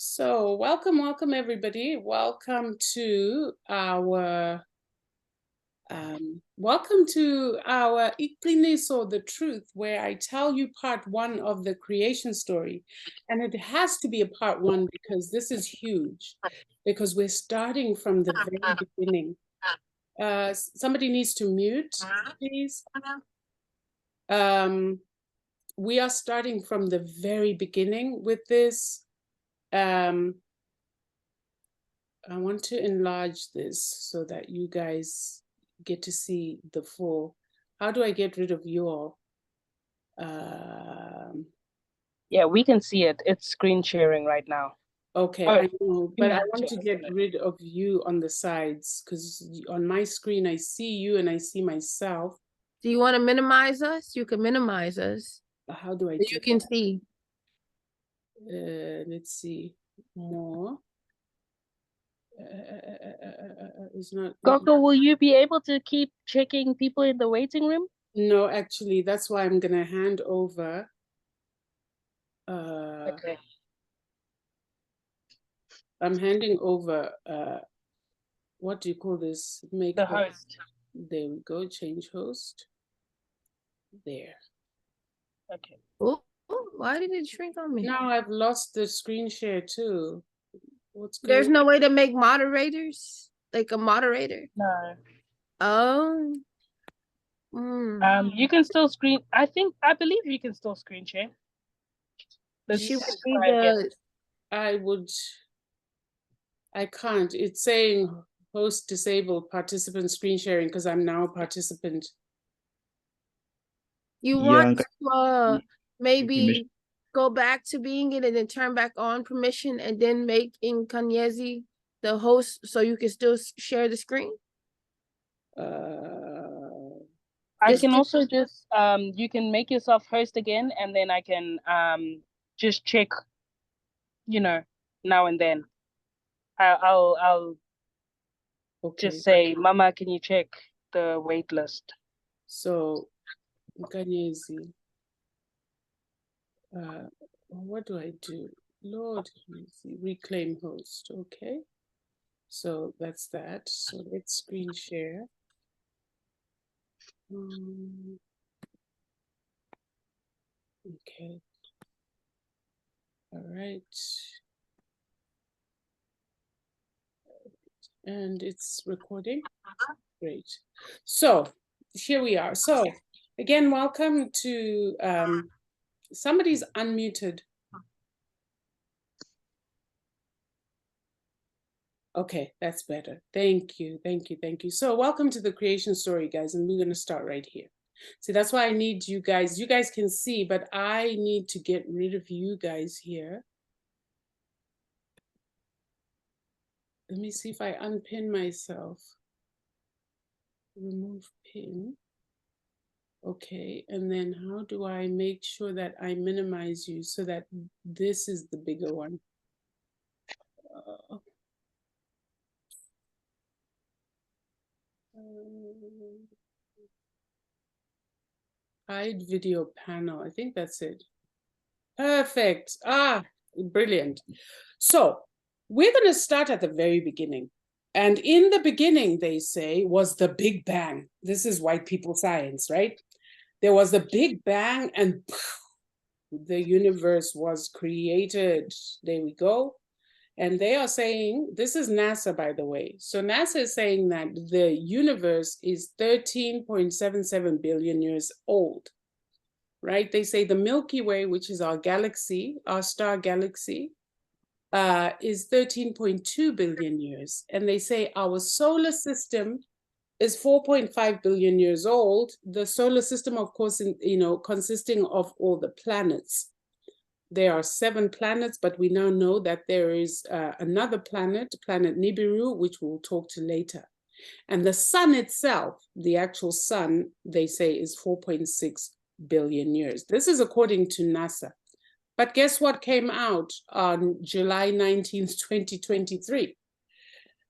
So welcome everybody. Welcome to our AMAQINISO, the truth, where I tell you part one of the creation story. And it has to be a part one because this is huge, because we're starting from the very beginning. Somebody needs to mute, please. We are starting from the very beginning with this. I want to enlarge this so that you guys get to see the full. How do I get rid of your? Yeah, we can see it. It's screen sharing right now. Okay, I know, but I want to get rid of you on the sides because on my screen I see you and I see myself. Do you want to minimize us? You can minimize us. How do I? You can see. Let's see more. It's not. Coco, will you be able to keep checking people in the waiting room? No, actually, that's why I'm gonna hand over. Okay. I'm handing over. What do you call this? Make the host. There we go. Change host. There. Okay. Oh, why did it shrink on me? Now I've lost the screen share too. There's no way to make moderators, like a moderator. No. Oh. You can still screen. I believe you can still screen share. I can't. It's saying host disabled participant screen sharing because I'm now a participant. You want to maybe go back to being it and then turn back on permission and then make Nkanyezi the host so you can still share the screen? I can also just you can make yourself host again and then I can just check, now and then. I'll just say, Mama, can you check the wait list? So Nkanyezi. What do I do? Lord, reclaim host. Okay. So that's that. So let's screen share. Okay. All right. And it's recording. Great. So here we are. So again, welcome to somebody's unmuted. Okay, that's better. Thank you. So welcome to the creation story, guys, and we're going to start right here. See, that's why I need you guys. You guys can see, but I need to get rid of you guys here. Let me see if I unpin myself. Remove pin. Okay, and then how do I make sure that I minimize you so that this is the bigger one? Hide video panel. I think that's it. Perfect. Brilliant. So we're going to start at the very beginning. And in the beginning, they say, was the Big Bang. This is white people science, right? There was a Big Bang and the universe was created. There we go. And they are saying, this is NASA, by the way. So NASA is saying that the universe is 13.77 billion years old, right? They say the Milky Way, which is our galaxy, our star galaxy, is 13.2 billion years. And they say our solar system is 4.5 billion years old. The solar system, of course, consisting of all the planets. There are 7 planets, but we now know that there is another planet Nibiru, which we'll talk to later. And the sun itself, the actual sun, they say is 4.6 billion years. This is according to NASA. But guess what came out on July 19th, 2023?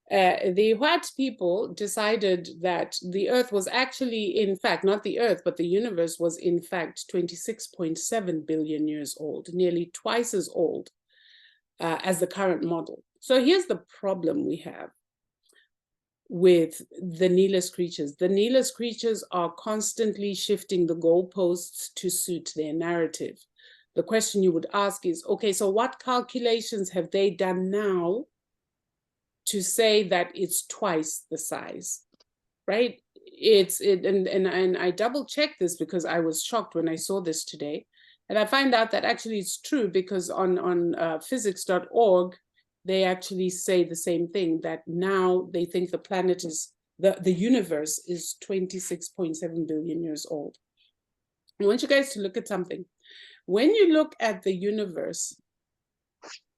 The white people decided that the Earth was actually, in fact, not the Earth, but the universe was in fact 26.7 billion years old, nearly twice as old as the current model. So here's the problem we have with the Neeless creatures. The Neeless creatures are constantly shifting the goalposts to suit their narrative. The question you would ask is, okay, so what calculations have they done now to say that it's twice the size, right? And I double checked this because I was shocked when I saw this today. And I find out that actually it's true, because on physics.org, they actually say the same thing, that now they think the planet is, the universe is 26.7 billion years old. I want you guys to look at something. When you look at the universe,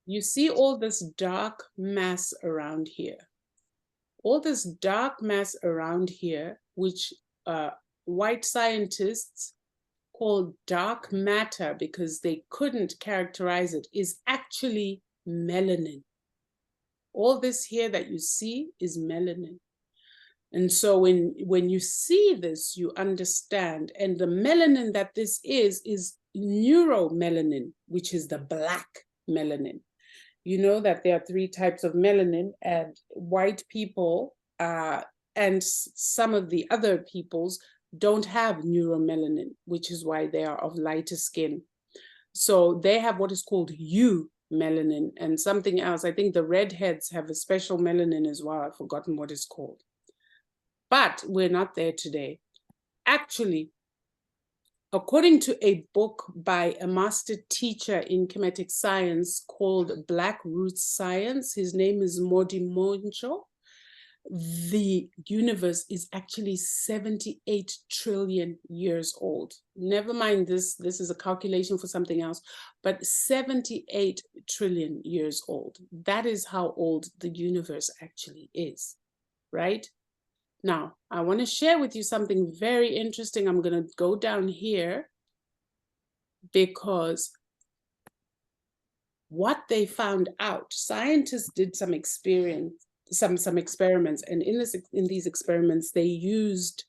you see all this dark mass around here. All this dark mass around here, which white scientists call dark matter because they couldn't characterize it, is actually melanin. All this here that you see is melanin. And so when you see this, you understand. And the melanin that this is neuromelanin, which is the black melanin. You know that there are 3 types of melanin, and white people and some of the other peoples don't have neuromelanin, which is why they are of lighter skin. So they have what is called eumelanin and something else. I think the redheads have a special melanin as well. I've forgotten what it's called. But we're not there today. Actually, according to a book by a master teacher in kinetic science called Black Roots Science, his name is Modi Moncho, the universe is actually 78 trillion years old. Never mind this is a calculation for something else, but 78 trillion years old. That is how old the universe actually is, right? Now, I want to share with you something very interesting. I'm going to go down here because what they found out, scientists did some experiments, and in these experiments they used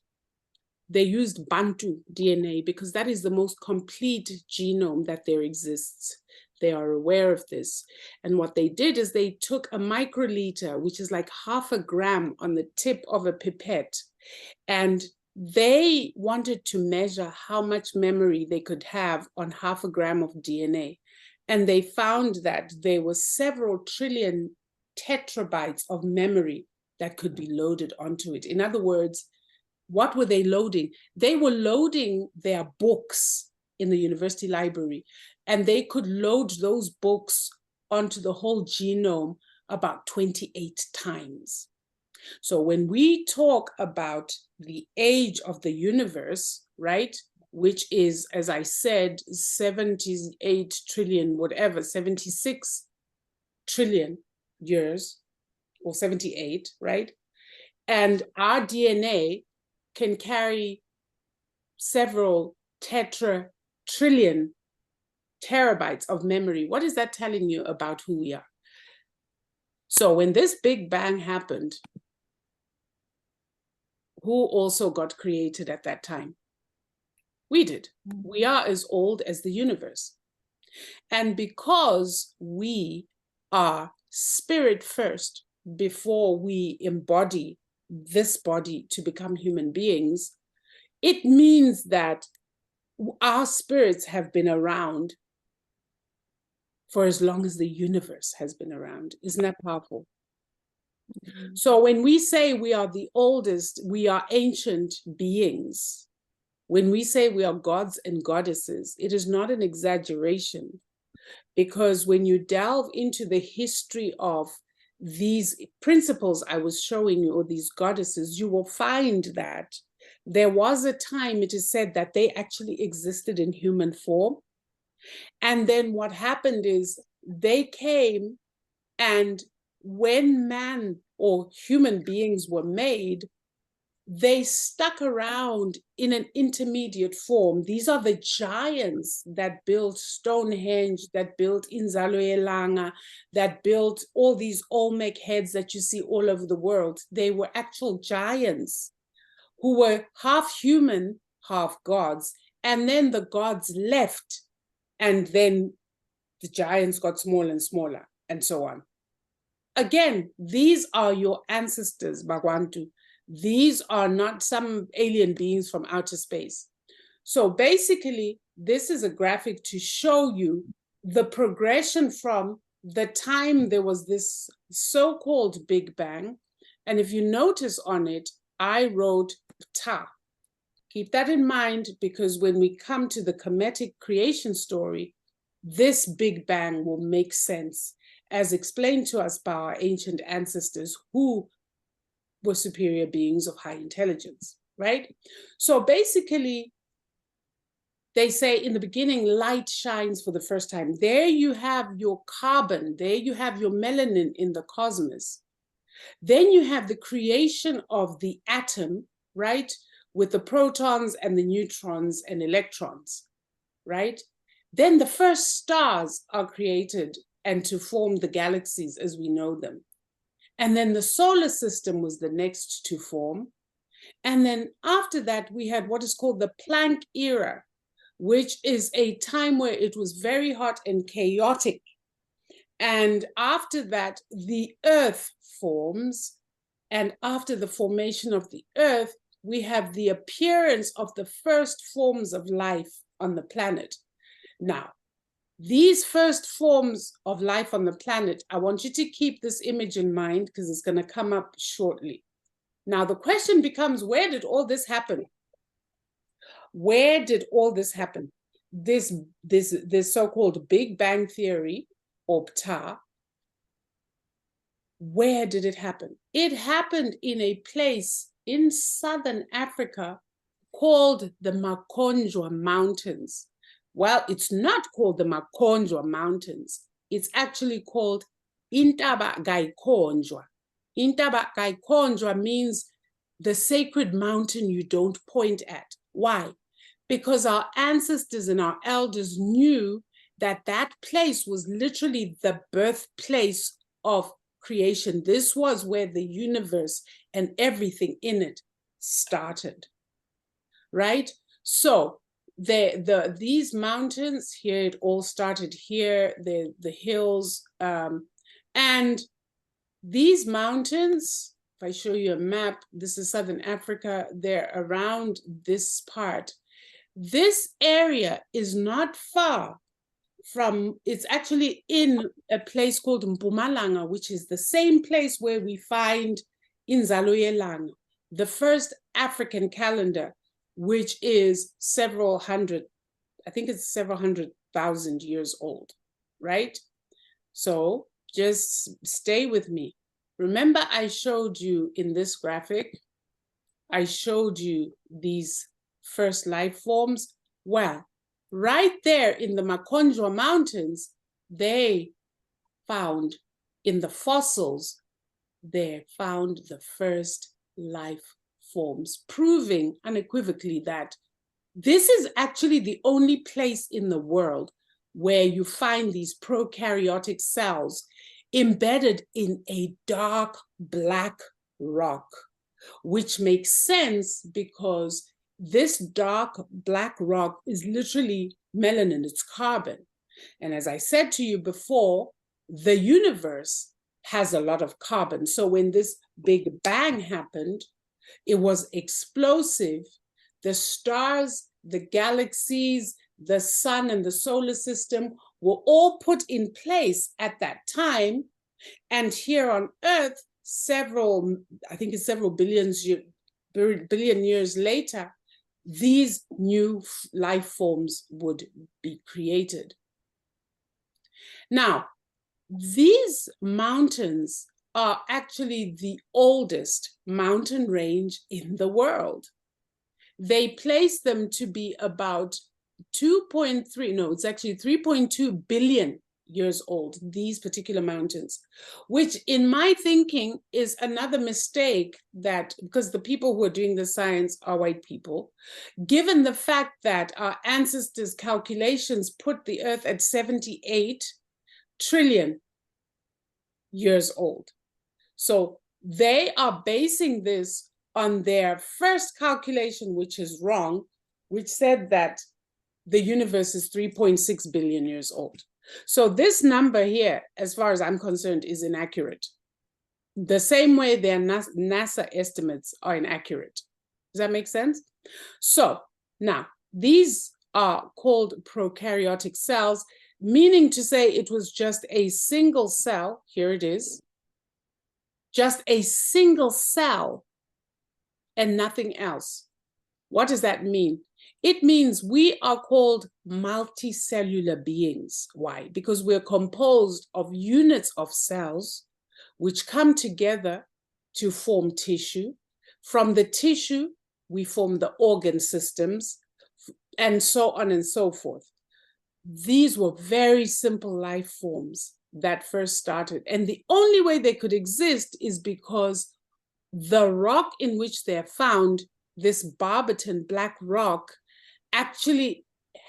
abaNTU DNA because that is the most complete genome that there exists. They are aware of this. And what they did is they took a microliter, which is like 0.5 gram on the tip of a pipette, and they wanted to measure how much memory they could have on 0.5 gram of DNA. And they found that there were several trillion tetrabytes of memory that could be loaded onto it. In other words, what were they loading? They were loading their books in the university library, and they could load those books onto the whole genome about 28 times. So when we talk about the age of the universe, right, which is, as I said, 78 trillion, whatever, 76 trillion years, or 78, right? And our DNA can carry several trillion terabytes of memory. What is that telling you about who we are? So when this Big Bang happened, who also got created at that time? We did. We are as old as the universe. And because we are spirit first before we embody this body to become human beings, it means that our spirits have been around for as long as the universe has been around. Isn't that powerful? Mm-hmm. So when we say we are the oldest, we are ancient beings. When we say we are gods and goddesses, it is not an exaggeration, because when you delve into the history of these principles I was showing you, or these goddesses, you will find that there was a time, it is said, that they actually existed in human form. And then what happened is they came, and when man or human beings were made, they stuck around in an intermediate form. These are the giants that built Stonehenge, that built Inzalo, that built all these Olmec heads that you see all over the world. They were actual giants who were half human, half gods. And then the gods left, and then the giants got smaller and smaller. and so on. Again, these are your ancestors, abaNTU. These are not some alien beings from outer space. So basically, this is a graphic to show you the progression from the time there was this so-called Big Bang. And if you notice on it, I wrote Ta. Keep that in mind, because when we come to the Kemetic creation story, this Big Bang will make sense, as explained to us by our ancient ancestors who were superior beings of high intelligence, right? So basically, they say in the beginning, light shines for the first time. There you have your carbon, there you have your melanin in the cosmos. Then you have the creation of the atom, right? With the protons and the neutrons and electrons, right? Then the first stars are created and to form the galaxies as we know them. And then the solar system was the next to form. And then after that, we had what is called the Planck era, which is a time where it was very hot and chaotic. And after that, the Earth forms. And after the formation of the Earth, we have the appearance of the first forms of life on the planet. Now, these first forms of life on the planet, I want you to keep this image in mind because it's going to come up shortly. Now, the question becomes, where did all this happen? Where did all this happen? This so-called Big Bang Theory, or PTA, where did it happen? It happened in a place in southern Africa called the Makonjwa Mountains. Well, it's not called the Makonjwa Mountains. It's actually called Intaba Gaikonjwa. Intaba Gaikonjwa means the sacred mountain you don't point at. Why? Because our ancestors and our elders knew that that place was literally the birthplace of creation. This was where the universe and everything in it started, right? So these mountains here, it all started here, the hills, and these mountains, if I show you a map, this is Southern Africa, they're around this part. This area is not far from, it's actually in a place called Mpumalanga, which is the same place where we find Inzalo Yelanga, the first African calendar, which is several hundred, I think it's several 100,000 years old, right? So just stay with me. Remember, I showed you in this graphic, I showed you these first life forms. Well, right there in the Makonjwa Mountains, they found in the fossils, they found the first life forms, proving unequivocally that this is actually the only place in the world where you find these prokaryotic cells embedded in a dark black rock, which makes sense because this dark black rock is literally melanin, it's carbon. And as I said to you before, the universe has a lot of carbon. So when this Big Bang happened, it was explosive. The stars, the galaxies, the sun and the solar system were all put in place at that time. And here on Earth, I think it's several billion years later, these new life forms would be created. Now, these mountains are actually the oldest mountain range in the world. They place them to be about 2.3, no, it's actually 3.2 billion years old, these particular mountains, which in my thinking is another mistake that, because the people who are doing the science are white people, given the fact that our ancestors' calculations put the Earth at 78 trillion years old. So they are basing this on their first calculation, which is wrong, which said that the universe is 3.6 billion years old. So this number here, as far as I'm concerned, is inaccurate. The same way their NASA estimates are inaccurate. Does that make sense? So now these are called prokaryotic cells, meaning to say it was just a single cell. Here it is. Just a single cell and nothing else. What does that mean? It means we are called multicellular beings. Why? Because we're composed of units of cells which come together to form tissue. From the tissue, we form the organ systems, and so on and so forth. These were very simple life forms that first started. And the only way they could exist is because the rock in which they're found, this Barberton black rock, actually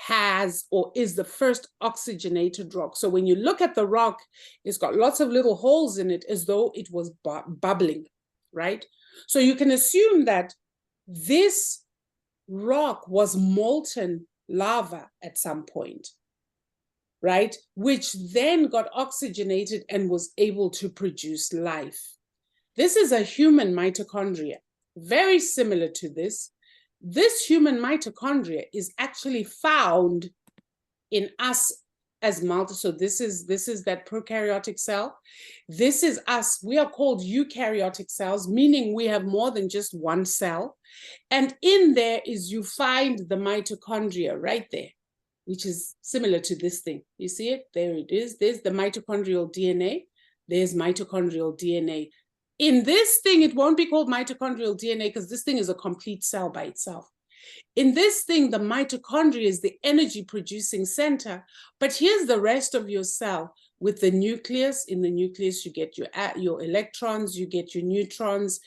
has or is the first oxygenated rock. So when you look at the rock, it's got lots of little holes in it as though it was bubbling, right? So you can assume that this rock was molten lava at some point, right? Which then got oxygenated and was able to produce life. This is a human mitochondria, very similar to this. This human mitochondria is actually found in us as so this is that prokaryotic cell. This is us. We are called eukaryotic cells, meaning we have more than just one cell. And in there is, you find the mitochondria right there, which is similar to this thing. You see it? There it is. There's the mitochondrial DNA. There's mitochondrial DNA. In this thing, it won't be called mitochondrial DNA because this thing is a complete cell by itself. In this thing, the mitochondria is the energy producing center, but here's the rest of your cell with the nucleus. In the nucleus, you get your electrons, you get your neutrons,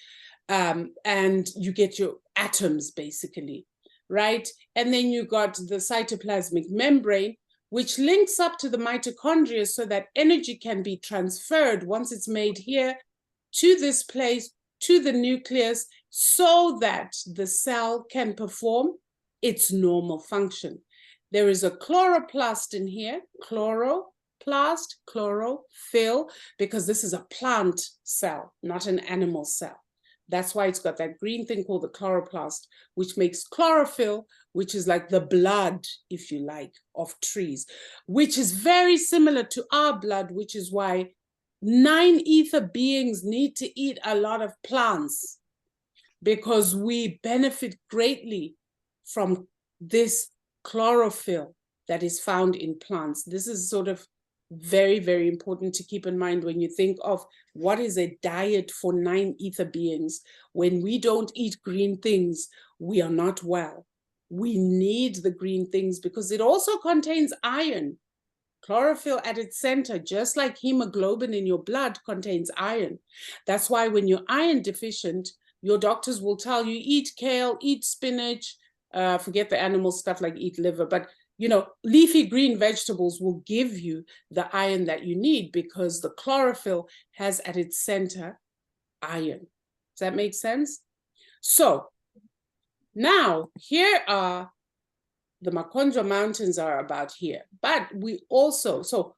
and you get your atoms, basically, right? And then you got the cytoplasmic membrane, which links up to the mitochondria so that energy can be transferred once it's made here to this place, to the nucleus, so that the cell can perform its normal function. There is a chloroplast in here, chloroplast, chlorophyll, because this is a plant cell, not an animal cell. That's why it's got that green thing called the chloroplast, which makes chlorophyll, which is like the blood, if you like, of trees, which is very similar to our blood, which is why 9 ether beings need to eat a lot of plants, because we benefit greatly from this chlorophyll that is found in plants. This is sort of very, very important to keep in mind when you think of what is a diet for 9 ether beings. When we don't eat green things, we are not well. We need the green things because it also contains iron. Chlorophyll at its center, just like hemoglobin in your blood, contains iron. That's why when you're iron deficient, your doctors will tell you eat kale, eat spinach, forget the animal stuff like eat liver, but you know, leafy green vegetables will give you the iron that you need because the chlorophyll has at its center iron. Does that make sense? So now here are the Makondra Mountains are about here, but we also, so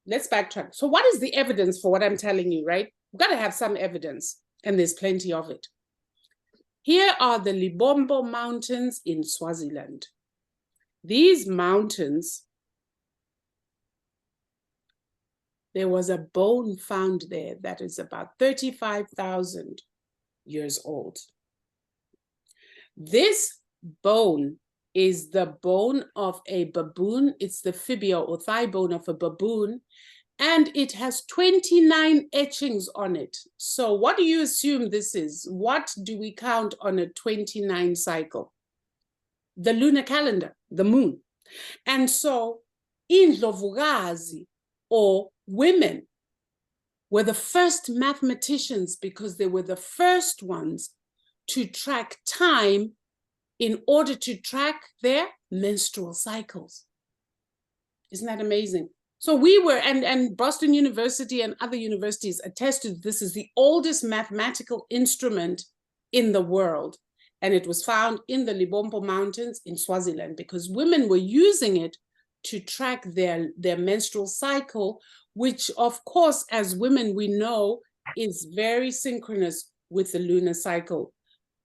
let's backtrack. So what is the evidence for what I'm telling you, right? We've got to have some evidence, and there's plenty of it. Here are the Libombo Mountains in Swaziland. These mountains, there was a bone found there that is about 35,000 years old. This bone is the bone of a baboon. It's the fibia or thigh bone of a baboon, and it has 29 etchings on it. So what do you assume this is? What do we count on a 29 cycle? The lunar calendar, the moon. And so Indlovukazi, or women, were the first mathematicians because they were the first ones to track time in order to track their menstrual cycles. Isn't that amazing? So we were, and Boston University and other universities attested this is the oldest mathematical instrument in the world. And it was found in the Libombo Mountains in Swaziland because women were using it to track their menstrual cycle, which of course, as women, we know is very synchronous with the lunar cycle.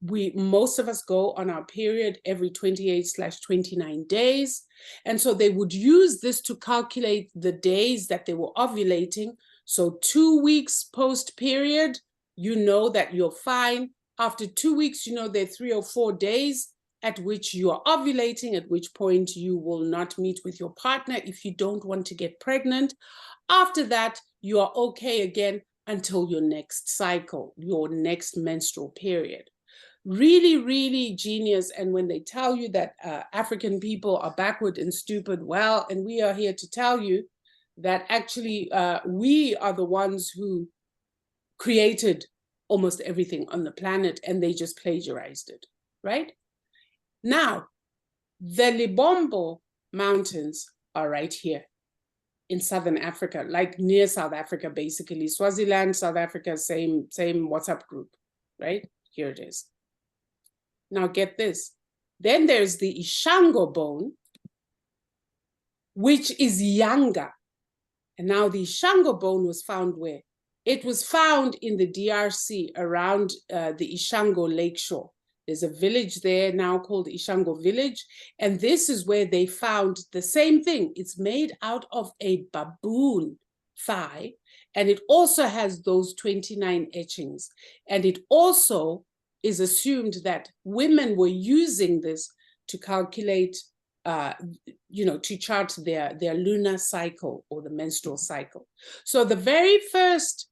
Most of us go on our period every 28/29 days. And so they would use this to calculate the days that they were ovulating. So 2 weeks post-period, you know that you're fine. After 2 weeks, you know there are 3 or 4 days at which you are ovulating, at which point you will not meet with your partner if you don't want to get pregnant. After that, you are okay again until your next cycle, your next menstrual period. Really, really genius. And when they tell you that African people are backward and stupid, well, and we are here to tell you that actually we are the ones who created almost everything on the planet, and they just plagiarized it, right? Now, the Libombo Mountains are right here in Southern Africa, like near South Africa, basically. Swaziland, South Africa, same WhatsApp group, right? Here it is. Now get this. Then there's the Ishango bone, which is younger. And now the Ishango bone was found where? It was found in the DRC around the Ishango lakeshore. There's a village there now called Ishango village. And this is where they found the same thing. It's made out of a baboon thigh. And it also has those 29 etchings. And it also is assumed that women were using this to calculate, to chart their lunar cycle or the menstrual cycle. So the very first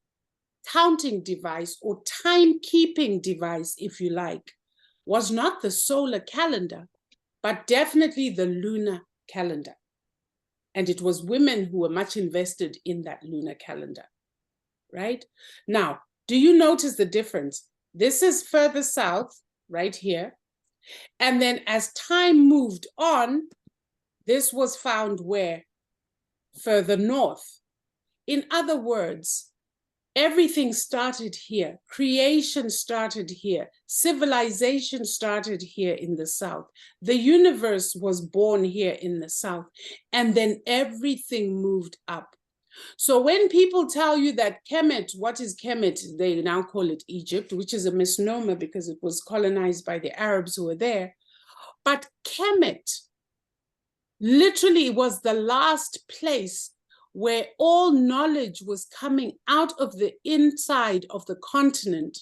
counting device or timekeeping device, if you like, was not the solar calendar, but definitely the lunar calendar. And it was women who were much invested in that lunar calendar, right? Now, do you notice the difference? This is further south, right here. And then as time moved on, this was found where? Further north. In other words, everything started here. Creation started here. Civilization started here in the south. The universe was born here in the south. And then everything moved up. So when people tell you that Kemet, what is Kemet? They now call it Egypt, which is a misnomer because it was colonized by the Arabs who were there. But Kemet literally was the last place where all knowledge was coming out of the inside of the continent,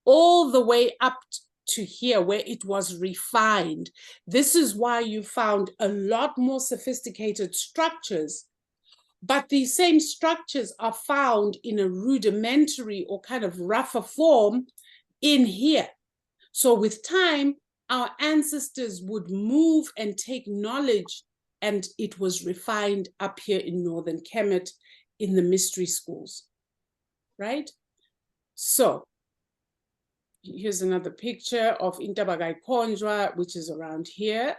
all the way up to here where it was refined. This is why you found a lot more sophisticated structures. But these same structures are found in a rudimentary or kind of rougher form in here. So with time, our ancestors would move and take knowledge, and it was refined up here in Northern Kemet in the mystery schools, right? So here's another picture of Intabagai Konjwa, which is around here.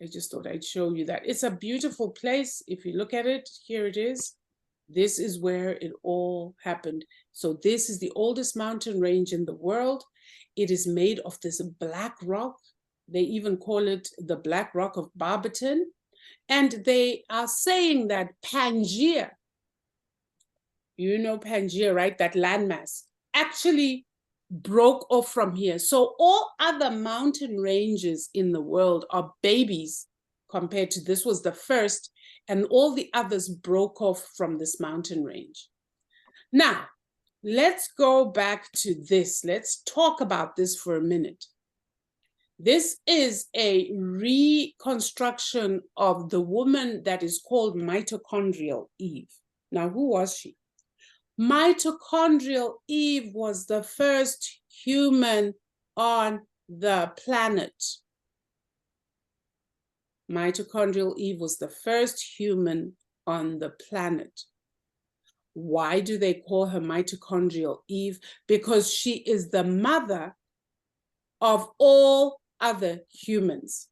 I just thought I'd show you that. It's a beautiful place. If you look at it, here it is. This is where it all happened. So this is the oldest mountain range in the world. It is made of this black rock. They even call it the Black Rock of Barberton. And they are saying that Pangaea, you know Pangaea, right? That landmass actually broke off from here. So all other mountain ranges in the world are babies compared to this was the first, and all the others broke off from this mountain range. Now, let's go back to this. Let's talk about this for a minute. This is a reconstruction of the woman that is called mitochondrial Eve. Now, who was she? Mitochondrial Eve was the first human on the planet. Mitochondrial Eve was the first human on the planet. Why do they call her mitochondrial Eve? Because she is the mother of all other humans.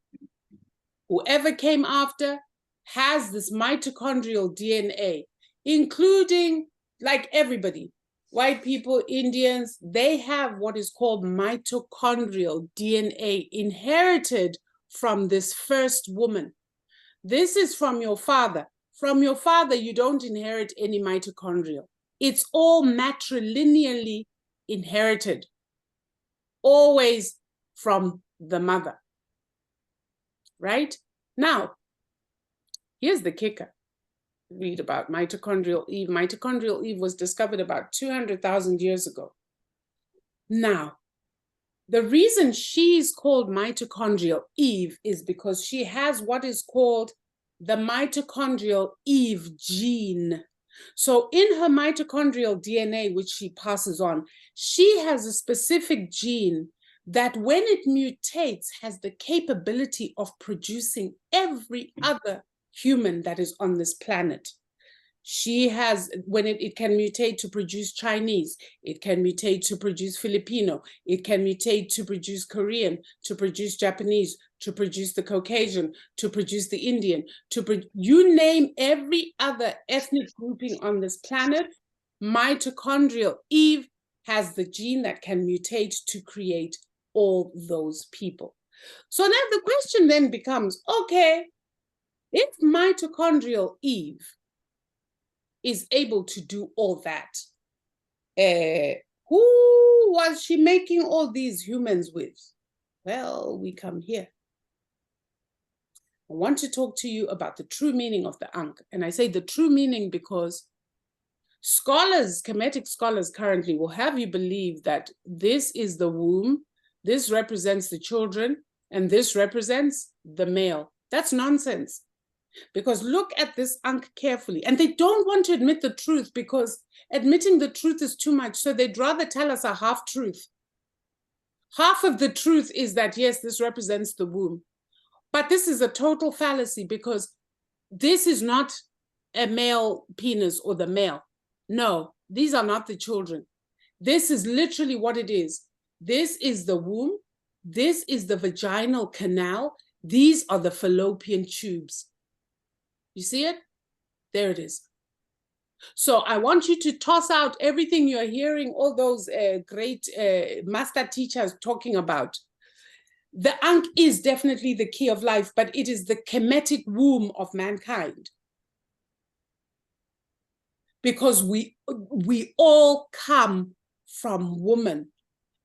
Whoever came after has this mitochondrial DNA, including like everybody, white people, Indians, they have what is called mitochondrial DNA inherited from this first woman. This is from your father. From your father, you don't inherit any mitochondrial. It's all matrilineally inherited, always from the mother, right? Now, here's the kicker. Read about mitochondrial Eve. Mitochondrial Eve was discovered about 200,000 years ago. Now, the reason she's called mitochondrial Eve is because she has what is called the mitochondrial Eve gene. So in her mitochondrial DNA, which she passes on, she has a specific gene that when it mutates has the capability of producing every other human that is on this planet. She has, when it can mutate to produce Chinese, it can mutate to produce Filipino, it can mutate to produce Korean, to produce Japanese, to produce the Caucasian, to produce the Indian, you name every other ethnic grouping on this planet, mitochondrial Eve has the gene that can mutate to create all those people. So now the question then becomes, okay, if mitochondrial Eve is able to do all that, who was she making all these humans with? Well, we come here. I want to talk to you about the true meaning of the Ankh. And I say the true meaning because scholars, Kemetic scholars currently will have you believe that this is the womb, this represents the children, and this represents the male. That's nonsense. Because look at this Ankh carefully. And they don't want to admit the truth because admitting the truth is too much. So they'd rather tell us a half-truth. Half of the truth is that, yes, this represents the womb. But this is a total fallacy because this is not a male penis or the male. No, these are not the children. This is literally what it is. This is the womb. This is the vaginal canal. These are the fallopian tubes. You see it? There it is. So I want you to toss out everything you're hearing, all those great master teachers talking about. The Ankh is definitely the key of life, but it is the Kemetic womb of mankind. Because we all come from woman.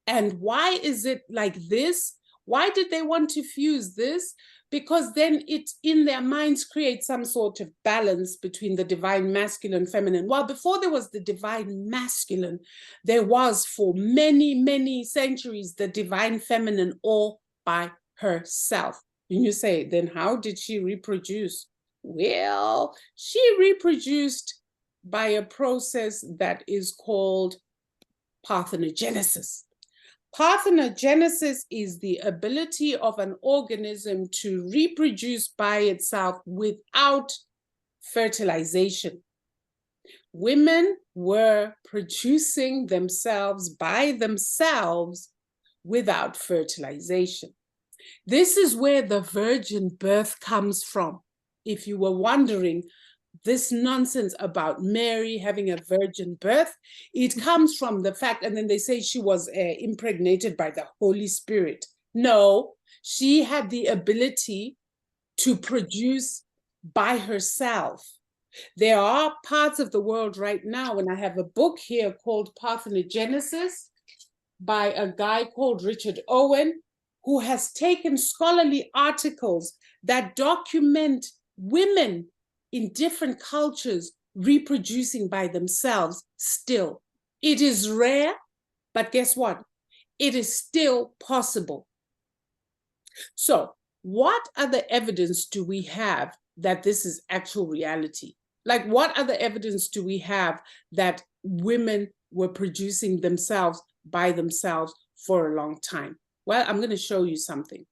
And why is it like this? Why did they want to fuse this? Because then it, in their minds, creates some sort of balance between the divine masculine, feminine. Well, before there was the divine masculine, there was for many, many centuries, the divine feminine all by herself. And you say, then how did she reproduce? Well, she reproduced by a process that is called parthenogenesis. Parthenogenesis is the ability of an organism to reproduce by itself without fertilization. Women were producing themselves by themselves without fertilization. This is where the virgin birth comes from. If you were wondering, this nonsense about Mary having a virgin birth, it comes from the fact, and then they say she was impregnated by the Holy Spirit. No, she had the ability to produce by herself. There are parts of the world right now, and I have a book here called Parthenogenesis by a guy called Richard Owen, who has taken scholarly articles that document women in different cultures reproducing by themselves still. It is rare, but guess what? It is still possible. So what other evidence do we have that this is actual reality? Like what other evidence do we have that women were producing themselves by themselves for a long time? Well, I'm going to show you something.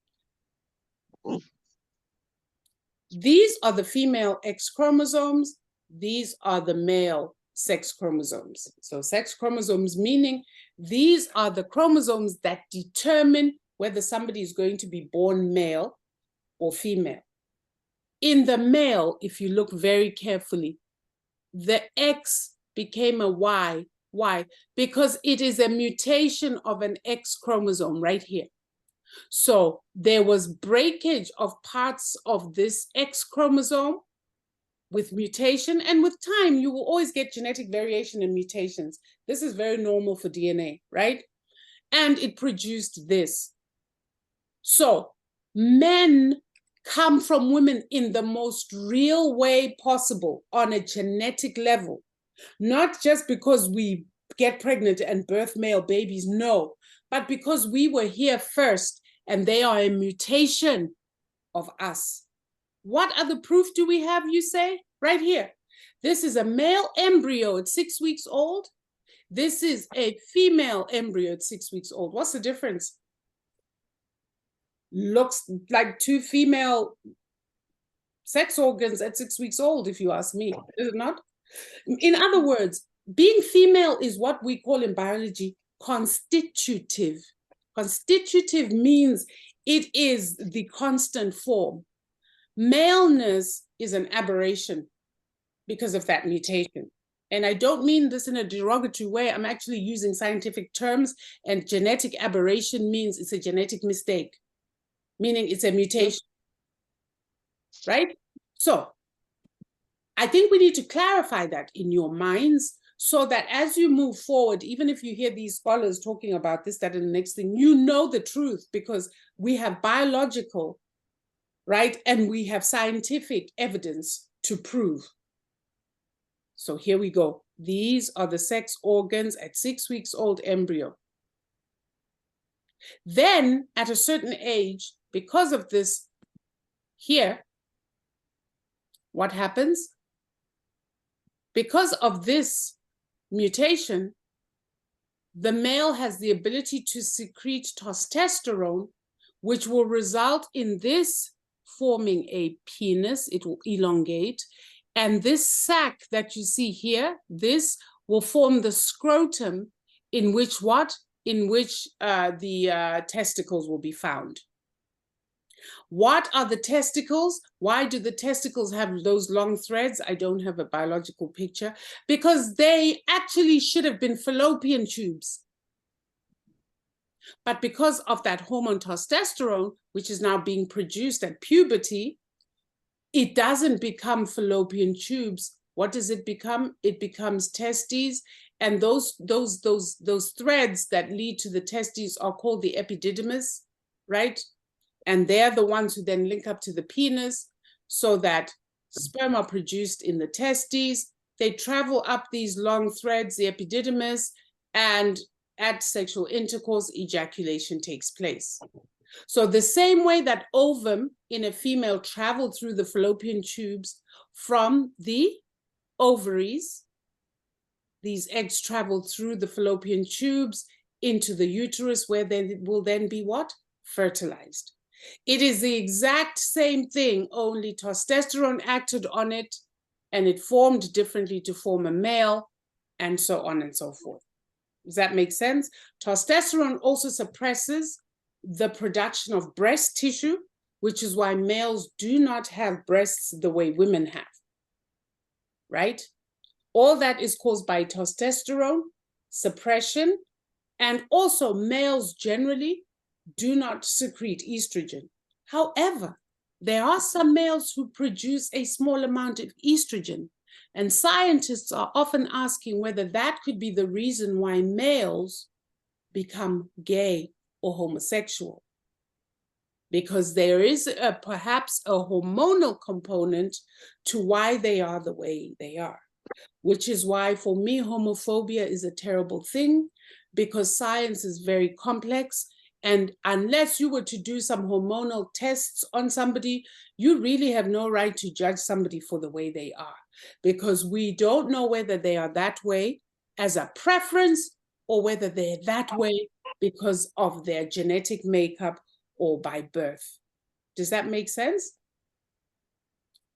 These are the female X chromosomes. These are the male sex chromosomes. So sex chromosomes meaning these are the chromosomes that determine whether somebody is going to be born male or female. In the male, if you look very carefully, the X became a Y. Why? Because it is a mutation of an X chromosome right here. So there was breakage of parts of this X chromosome with mutation, and with time, you will always get genetic variation and mutations. This is very normal for DNA, right? And it produced this. So men come from women in the most real way possible on a genetic level, not just because we get pregnant and birth male babies, no, but because we were here first and they are a mutation of us. What other proof do we have, you say? Right here. This is a male embryo at 6 weeks old. This is a female embryo at 6 weeks old. What's the difference? Looks like two female sex organs at 6 weeks old, if you ask me, is it not? In other words, being female is what we call in biology constitutive. Constitutive means it is the constant form. Maleness is an aberration because of that mutation. And I don't mean this in a derogatory way. I'm actually using scientific terms, and genetic aberration means it's a genetic mistake, meaning it's a mutation, right? So I think we need to clarify that in your minds so that as you move forward, even if you hear these scholars talking about this, that, and the next thing, you know the truth, because we have biological, right? And we have scientific evidence to prove. So here we go. These are the sex organs at 6 weeks old embryo. Then at a certain age, because of this here, what happens? Because of this mutation, the male has the ability to secrete testosterone, which will result in this forming a penis. It will elongate. And this sac that you see here, this will form the scrotum in which what? In which the testicles will be found. What are the testicles? Why do the testicles have those long threads? I don't have a biological picture, because they actually should have been fallopian tubes. But because of that hormone testosterone, which is now being produced at puberty, it doesn't become fallopian tubes. What does it become? It becomes testes, and those threads that lead to the testes are called the epididymis, right? And they're the ones who then link up to the penis, so that sperm are produced in the testes. They travel up these long threads, the epididymis, and at sexual intercourse, ejaculation takes place. So the same way that ovum in a female traveled through the fallopian tubes from the ovaries, these eggs travel through the fallopian tubes into the uterus, where they will then be what? Fertilized. It is the exact same thing, only testosterone acted on it and it formed differently to form a male, and so on and so forth. Does that make sense? Testosterone also suppresses the production of breast tissue, which is why males do not have breasts the way women have, right? All that is caused by testosterone suppression, and also males generally do not secrete estrogen. However, there are some males who produce a small amount of estrogen, and scientists are often asking whether that could be the reason why males become gay or homosexual, because there is perhaps a hormonal component to why they are the way they are, which is why for me homophobia is a terrible thing, because science is very complex. And unless you were to do some hormonal tests on somebody, you really have no right to judge somebody for the way they are, because we don't know whether they are that way as a preference or whether they're that way because of their genetic makeup or by birth. Does that make sense?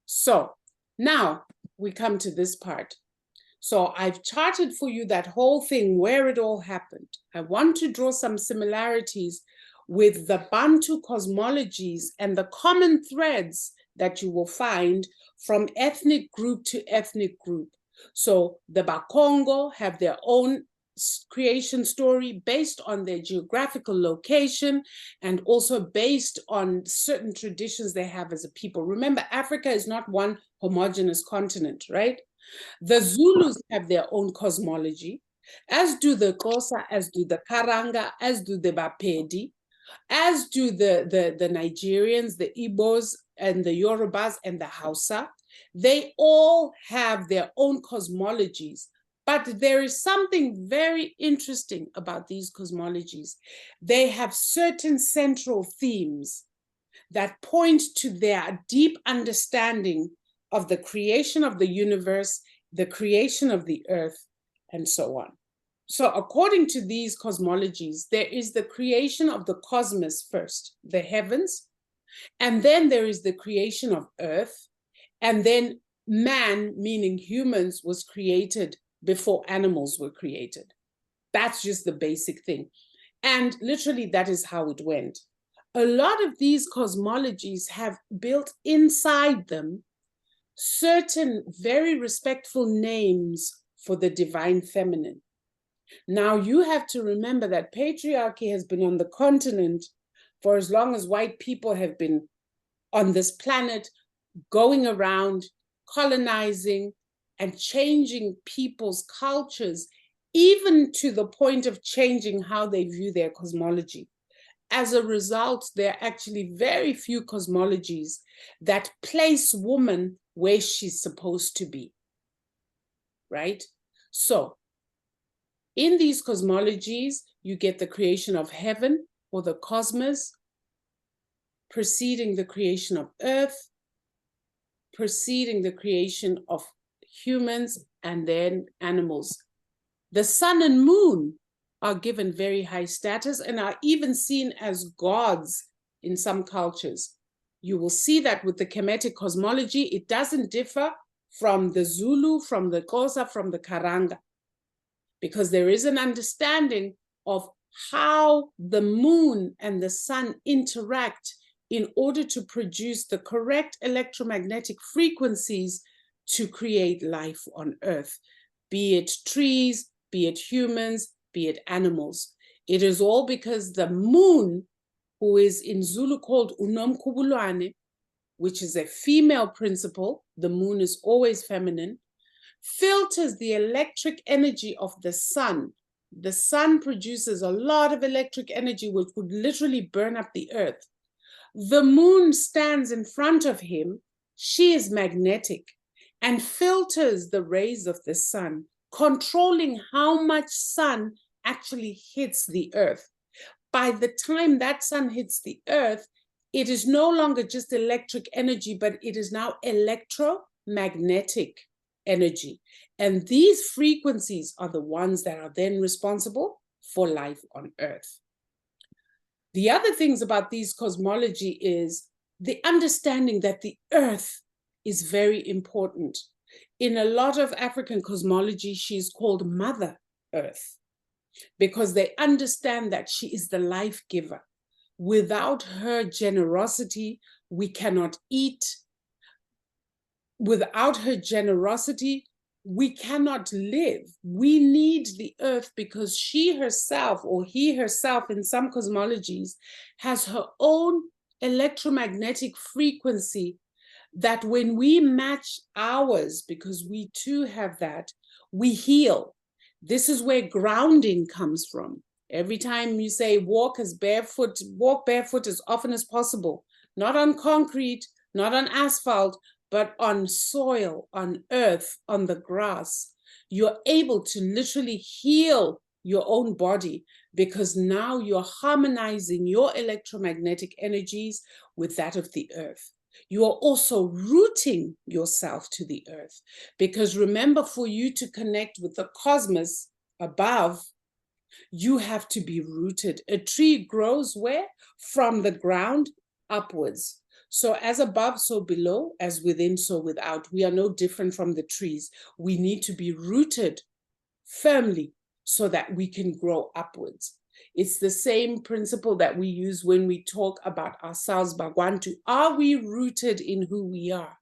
So now we come to this part. So I've charted for you that whole thing, where it all happened. I want to draw some similarities with the Bantu cosmologies and the common threads that you will find from ethnic group to ethnic group. So the Bakongo have their own creation story based on their geographical location and also based on certain traditions they have as a people. Remember, Africa is not one homogeneous continent, right? The Zulus have their own cosmology, as do the Xhosa, as do the Karanga, as do the Bapedi, as do the Nigerians, the Igbos, and the Yorubas, and the Hausa. They all have their own cosmologies, but there is something very interesting about these cosmologies. They have certain central themes that point to their deep understanding of the creation of the universe, the creation of the earth, and so on. So according to these cosmologies, there is the creation of the cosmos first, the heavens, and then there is the creation of earth, and then man, meaning humans, was created before animals were created. That's just the basic thing. And literally that is how it went. A lot of these cosmologies have built inside them certain very respectful names for the divine feminine. Now you have to remember that patriarchy has been on the continent for as long as white people have been on this planet, going around, colonizing, and changing people's cultures, even to the point of changing how they view their cosmology. As a result, there are actually very few cosmologies that place woman where she's supposed to be, right? So, in these cosmologies, you get the creation of heaven or the cosmos, preceding the creation of earth, preceding the creation of humans, and then animals. The sun and moon are given very high status and are even seen as gods in some cultures. You will see that with the Kemetic cosmology, it doesn't differ from the Zulu, from the Xhosa, from the Karanga, because there is an understanding of how the moon and the sun interact in order to produce the correct electromagnetic frequencies to create life on Earth, be it trees, be it humans, be it animals. It is all because the moon, who is in Zulu called uNomkhubulwane, which is a female principle, the moon is always feminine, filters the electric energy of the sun. The sun produces a lot of electric energy which would literally burn up the earth. The moon stands in front of him. She is magnetic and filters the rays of the sun, controlling how much sun actually hits the earth. By the time that sun hits the earth, it is no longer just electric energy, but it is now electromagnetic energy. And these frequencies are the ones that are then responsible for life on Earth. The other things about these cosmology is the understanding that the Earth is very important. In a lot of African cosmology, she's called Mother Earth, because they understand that she is the life giver. Without her generosity, we cannot eat. Without her generosity, we cannot live. We need the earth because she herself, or he herself in some cosmologies, has her own electromagnetic frequency that when we match ours, because we too have that, we heal. This is where grounding comes from. Every time you say walk barefoot as often as possible, not on concrete, not on asphalt, but on soil, on earth, on the grass, you're able to literally heal your own body, because now you're harmonizing your electromagnetic energies with that of the earth. You are also rooting yourself to the earth, because remember, for you to connect with the cosmos above, you have to be rooted. A tree grows where? From the ground upwards. So as above, so below, as within, so without. We are no different from the trees. We need to be rooted firmly so that we can grow upwards. It's the same principle that we use when we talk about ourselves, abaNTU. Are we rooted in who we are?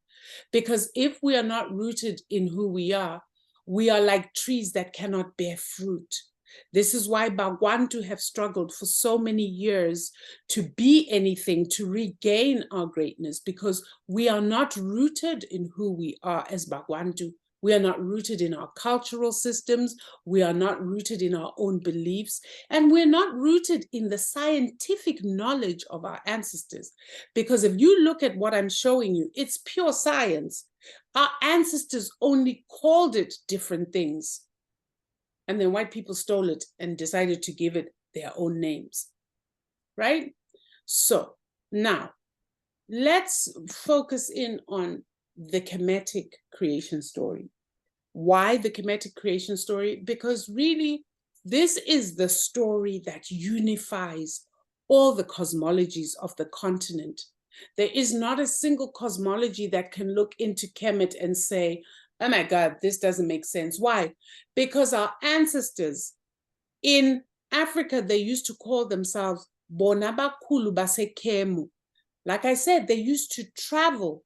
Because if we are not rooted in who we are like trees that cannot bear fruit. This is why abaNTU have struggled for so many years to be anything, to regain our greatness, because we are not rooted in who we are as abaNTU. We are not rooted in our cultural systems. We are not rooted in our own beliefs. And we're not rooted in the scientific knowledge of our ancestors. Because if you look at what I'm showing you, it's pure science. Our ancestors only called it different things. And then white people stole it and decided to give it their own names, right? So now let's focus in on the Kemetic creation story. Why the Kemetic creation story? Because really, this is the story that unifies all the cosmologies of the continent. There is not a single cosmology that can look into Kemet and say, oh my God, this doesn't make sense. Why? Because our ancestors in Africa, they used to call themselves Bonabakulu Basekemu. Like I said, they used to travel.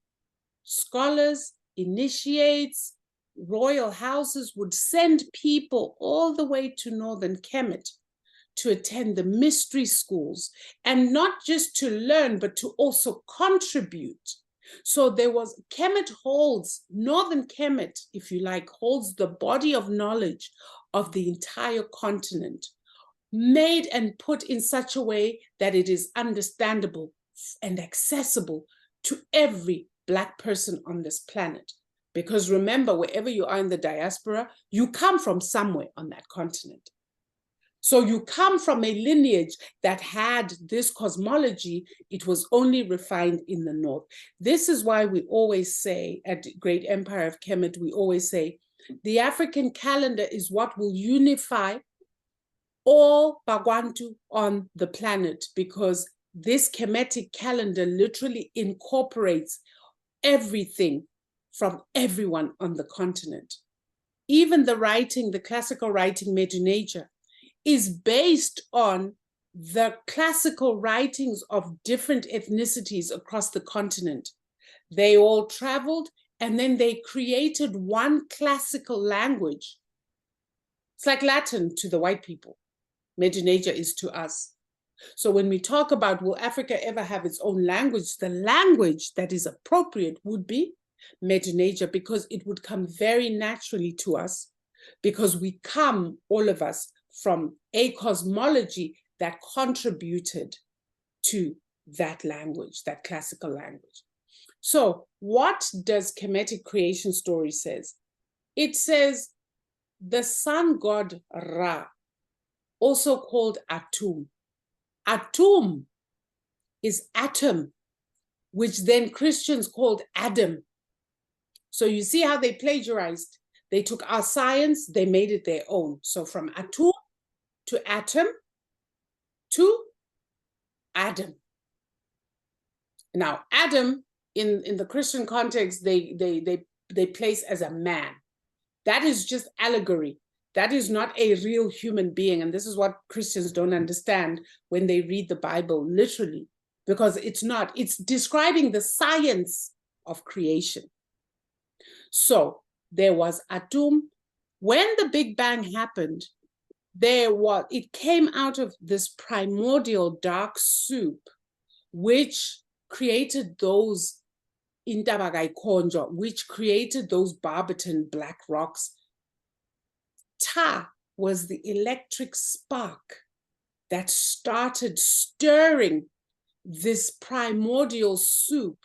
Scholars, initiates, royal houses would send people all the way to northern Kemet to attend the mystery schools, and not just to learn, but to also contribute. So there was, Kemet holds, northern Kemet, if you like, holds the body of knowledge of the entire continent, made and put in such a way that it is understandable and accessible to every Black person on this planet. Because remember, wherever you are in the diaspora, you come from somewhere on that continent. So you come from a lineage that had this cosmology. It was only refined in the north. This is why we always say at Great Empire of Kemet, we always say, the African calendar is what will unify all abaNTU on the planet, because this Kemetic calendar literally incorporates everything from everyone on the continent. Even the writing, the classical writing Medu Nature, is based on the classical writings of different ethnicities across the continent. They all traveled and then they created one classical language. It's like Latin to the white people. Medu Nature is to us. So when we talk about will Africa ever have its own language, the language that is appropriate would be Medu Nature, because it would come very naturally to us, because we come, all of us, from a cosmology that contributed to that language, that classical language. So what does Kemetic creation story says? It says the sun god Ra, also called Atum. Atum is atom, which then Christians called Adam. So you see how they plagiarized. They took our science, they made it their own. So from Atum to atom to Adam. Now, Adam, in the Christian context, they place as a man. That is just allegory. That is not a real human being. And this is what Christians don't understand when they read the Bible literally, because it's not. It's describing the science of creation. So there was Atum. When the Big Bang happened, it came out of this primordial dark soup, which created those Intabagai Konjo, which created those Barberton black rocks. Ta was the electric spark that started stirring this primordial soup.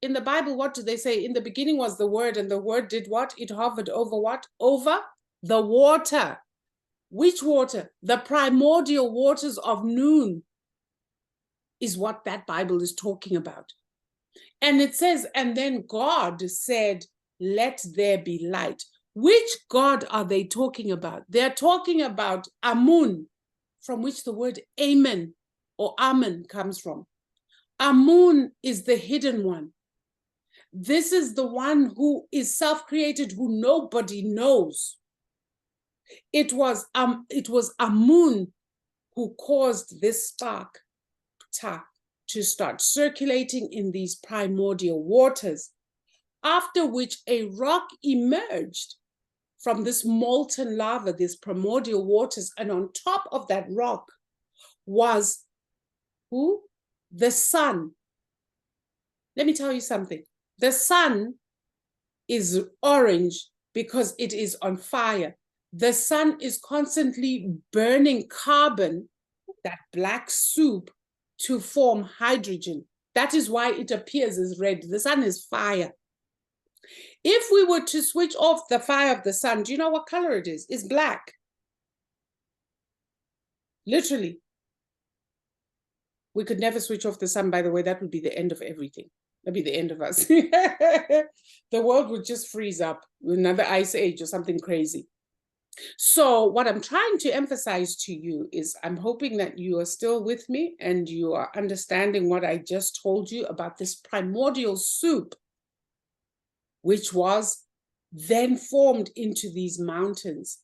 In the Bible, what do they say? In the beginning was the Word, and the Word did what? It hovered over what? Over the water. Which water? The primordial waters of noon is what that Bible is talking about. And it says, and then God said, let there be light. Which God are they talking about? They're talking about Amun, from which the word Amen or Amen comes from. Amun is the hidden one. This is the one who is self-created, who nobody knows. It was Amun who caused this spark to start circulating in these primordial waters, after which a rock emerged from this molten lava, these primordial waters, and on top of that rock was who? The sun. Let me tell you something. The sun is orange because it is on fire. The sun is constantly burning carbon, that black soup, to form hydrogen. That is why it appears as red. The sun is fire. If we were to switch off the fire of the sun, do you know what color it is? It's black. Literally. We could never switch off the sun, by the way. That would be the end of everything. That'd be the end of us. The world would just freeze up with another ice age or something crazy. So what I'm trying to emphasize to you is I'm hoping that you are still with me and you are understanding what I just told you about this primordial soup, which was then formed into these mountains.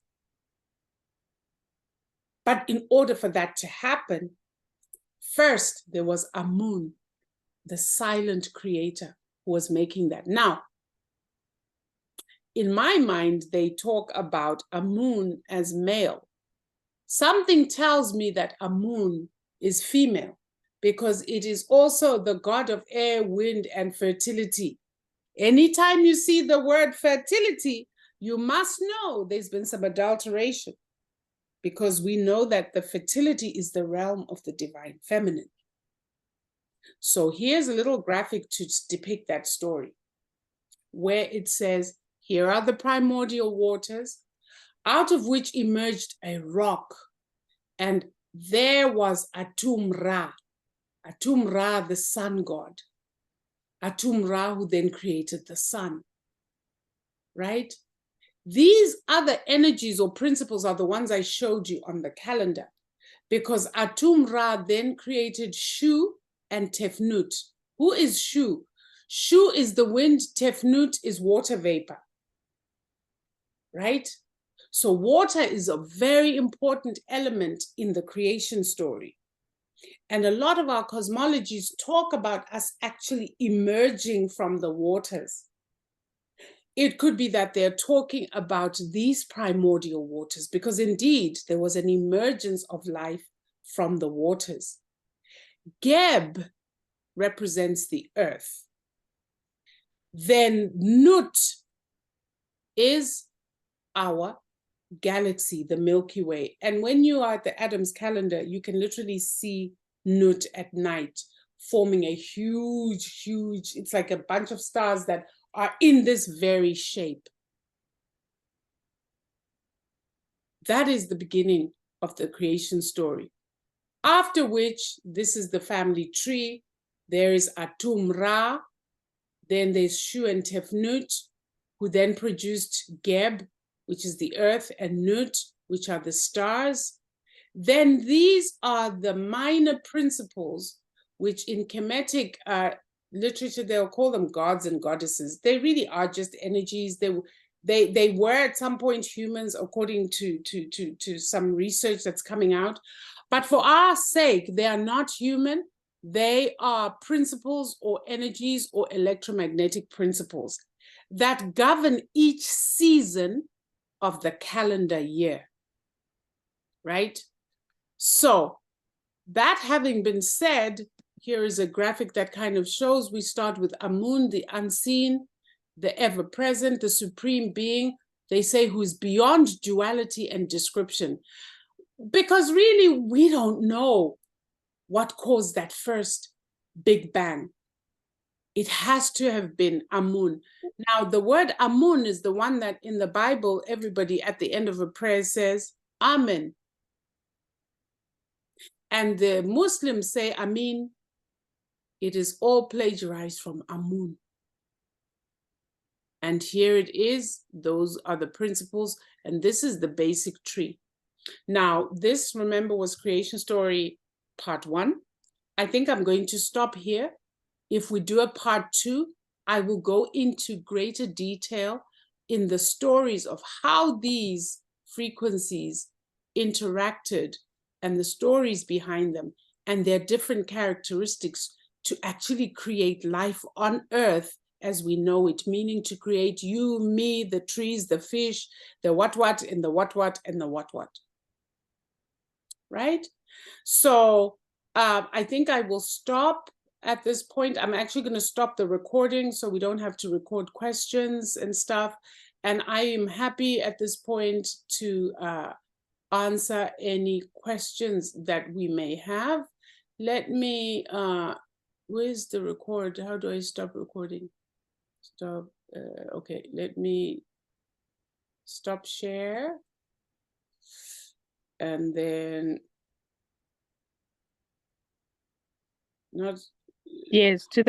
But in order for that to happen, first there was Amun, the silent creator, who was making that. Now, in my mind, they talk about Amun as male. Something tells me that Amun is female because it is also the god of air, wind, and fertility. Anytime you see the word fertility, you must know there's been some adulteration, because we know that the fertility is the realm of the divine feminine. So here's a little graphic to depict that story, where it says, here are the primordial waters, out of which emerged a rock, and there was Atum-Ra, Atum-Ra, the sun god, Atum-Ra, who then created the sun, right? These other energies or principles are the ones I showed you on the calendar, because Atum-Ra then created Shu and Tefnut. Who is Shu? Shu is the wind, Tefnut is water vapor, right? So water is a very important element in the creation story. And a lot of our cosmologies talk about us actually emerging from the waters. It could be that they're talking about these primordial waters, because indeed there was an emergence of life from the waters. Geb represents the earth. Then Nut is our galaxy, the Milky Way. And when you are at the Adam's calendar, you can literally see Nut at night forming a huge, it's like a bunch of stars that are in this very shape. That is the beginning of the creation story. After which, this is the family tree. There is Atum-Ra, then there's Shu and Tefnut, who then produced Geb, which is the earth, and Nut, which are the stars. Then these are the minor principles, which in Kemetic literature, they'll call them gods and goddesses. They really are just energies. They were at some point humans, according to some research that's coming out. But for our sake, they are not human. They are principles or energies or electromagnetic principles that govern each season of the calendar year, right? So that having been said, here is a graphic that kind of shows we start with Amun, the unseen, the ever-present, the supreme being, they say, who is beyond duality and description. Because really, we don't know what caused that first Big Bang. It has to have been Amun. Now, the word Amun is the one that in the Bible, everybody at the end of a prayer says, Amen. And the Muslims say, Amin. It is all plagiarized from Amun. And here it is. Those are the principles. And this is the basic tree. Now, this, remember, was Creation Story Part 1. I think I'm going to stop here. If we do a Part 2, I will go into greater detail in the stories of how these frequencies interacted and the stories behind them and their different characteristics to actually create life on Earth as we know it, meaning to create you, me, the trees, the fish, the what, and the what, and the what. Right? So I think I will stop at this point. I'm actually going to stop the recording so we don't have to record questions and stuff. And I am happy at this point to answer any questions that we may have. Let me, where's the record? How do I stop recording? Stop, okay, let me stop share. And then, not. Yes, to the